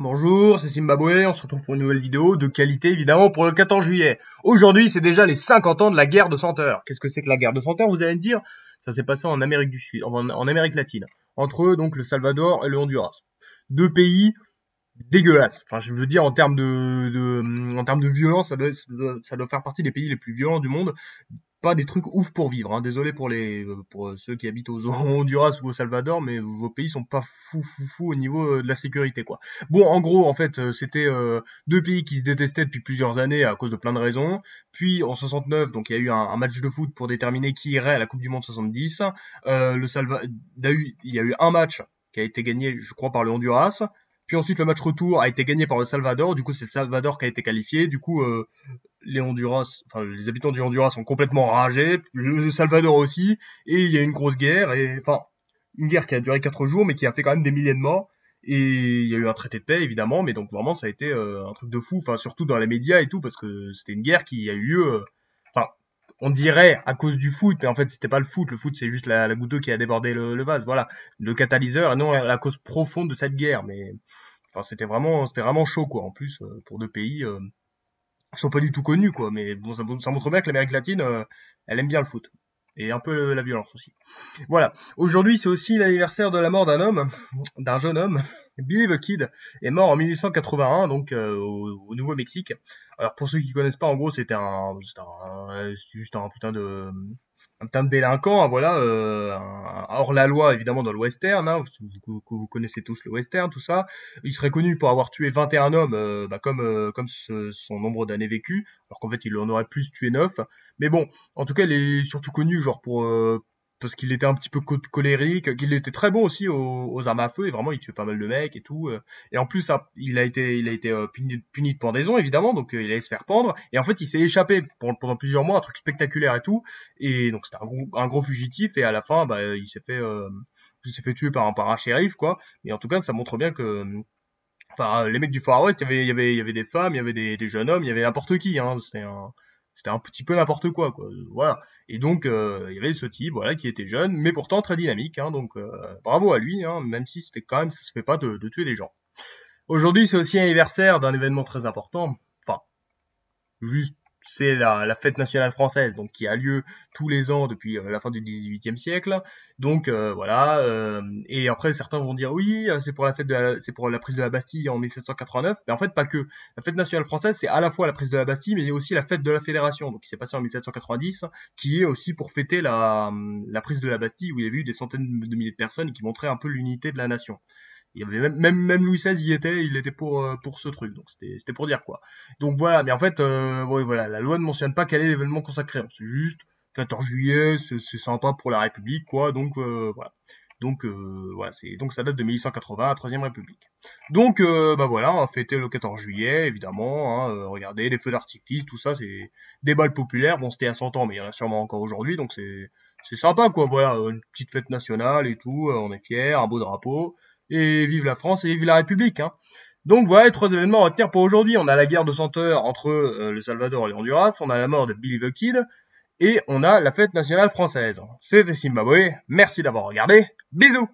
Bonjour, c'est Zimbabwe, on se retrouve pour une nouvelle vidéo de qualité évidemment pour le 14 juillet. Aujourd'hui, c'est déjà les 50 ans de la guerre de 100 heures. Qu'est-ce que c'est que la guerre de 100 heures, vous allez me dire? Ça s'est passé en Amérique du Sud, en Amérique latine, entre donc le Salvador et le Honduras. Deux pays dégueulasses. Enfin, je veux dire en termes de violence, ça doit faire partie des pays les plus violents du monde. Pas des trucs ouf pour vivre, hein. Désolé pour ceux qui habitent aux Honduras ou au Salvador, mais vos pays sont pas fou au niveau de la sécurité, quoi. Bon, en gros, en fait, c'était deux pays qui se détestaient depuis plusieurs années à cause de plein de raisons. Puis en 69, donc il y a eu un match de foot pour déterminer qui irait à la Coupe du Monde 70. Il y a eu un match qui a été gagné, je crois, par le Honduras. Puis ensuite, le match retour a été gagné par le Salvador. Du coup, c'est le Salvador qui a été qualifié. Du coup, les habitants du Honduras sont complètement enragés, le Salvador aussi, et il y a une grosse guerre, une guerre qui a duré 4 jours, mais qui a fait quand même des milliers de morts, et il y a eu un traité de paix, évidemment, mais donc vraiment, ça a été un truc de fou, enfin, surtout dans les médias et tout, parce que c'était une guerre qui a eu lieu, enfin, on dirait à cause du foot, mais en fait, c'était pas le foot, c'est juste la goutte d'eau qui a débordé le vase, voilà, le catalyseur, et non la cause profonde de cette guerre, mais, enfin, c'était vraiment chaud, quoi, en plus, pour deux pays, sont pas du tout connus, quoi. Mais bon, ça montre bien que l'Amérique latine, elle aime bien le foot. Et un peu la violence aussi. Voilà. Aujourd'hui, c'est aussi l'anniversaire de la mort d'un jeune homme. Billy the Kid est mort en 1881, donc au Nouveau-Mexique. Alors pour ceux qui connaissent pas, en gros, c'est juste un putain de délinquant, hein, voilà, hors la loi évidemment dans le western, hein, que vous connaissez tous le western, tout ça. Il serait connu pour avoir tué 21 hommes, comme son nombre d'années vécues, alors qu'en fait il en aurait plus tué 9. Mais bon, en tout cas, il est surtout connu genre parce qu'il était un petit peu colérique, qu'il était très bon aussi aux armes à feu, et vraiment il tuait pas mal de mecs et tout. Et en plus, ça, il a été puni de pendaison évidemment, donc il allait se faire pendre. Et en fait, il s'est échappé pendant plusieurs mois, un truc spectaculaire et tout. Et donc c'était un gros fugitif, et à la fin, bah, il s'est fait tuer par un shérif, quoi. Mais en tout cas, ça montre bien que enfin, les mecs du Far West, il y avait des femmes, il y avait des jeunes hommes, il y avait n'importe qui, hein. C'était un petit peu n'importe quoi. Voilà. Et donc, il y avait ce type, voilà, qui était jeune, mais pourtant très dynamique, hein. Donc, bravo à lui, hein, même si c'était quand même, ça se fait pas de tuer des gens. Aujourd'hui, c'est aussi l'anniversaire d'un événement très important. Enfin, juste, c'est la fête nationale française, donc qui a lieu tous les ans depuis la fin du XVIIIe siècle. Donc voilà. Et après, certains vont dire oui, c'est pour la prise de la Bastille en 1789. Mais en fait, pas que. La fête nationale française, c'est à la fois la prise de la Bastille, mais aussi la fête de la Fédération, donc qui s'est passée en 1790, qui est aussi pour fêter la prise de la Bastille, où il y avait eu des centaines de milliers de personnes et qui montrait un peu l'unité de la nation. Il y avait même Louis XVI il était pour ce truc, donc c'était pour dire quoi. Donc voilà, mais en fait, ouais, voilà, la loi ne mentionne pas quel est l'événement consacré, c'est juste 14 juillet, c'est sympa pour la République, quoi, donc voilà. Donc voilà, donc ça date de 1880, la Troisième République. Donc bah voilà, on a fêté le 14 juillet, évidemment, hein, regardez les feux d'artifice, tout ça, c'est des balles populaires. Bon, c'était à 100 ans, mais il y en a sûrement encore aujourd'hui, donc c'est sympa, quoi. Voilà, une petite fête nationale et tout, on est fiers, un beau drapeau, et vive la France et vive la République, hein. Donc voilà les trois événements à retenir pour aujourd'hui. On a la guerre de 100 heures entre le Salvador et le Honduras, on a la mort de Billy the Kid, et on a la fête nationale française. C'était Zimbabwe, merci d'avoir regardé, bisous.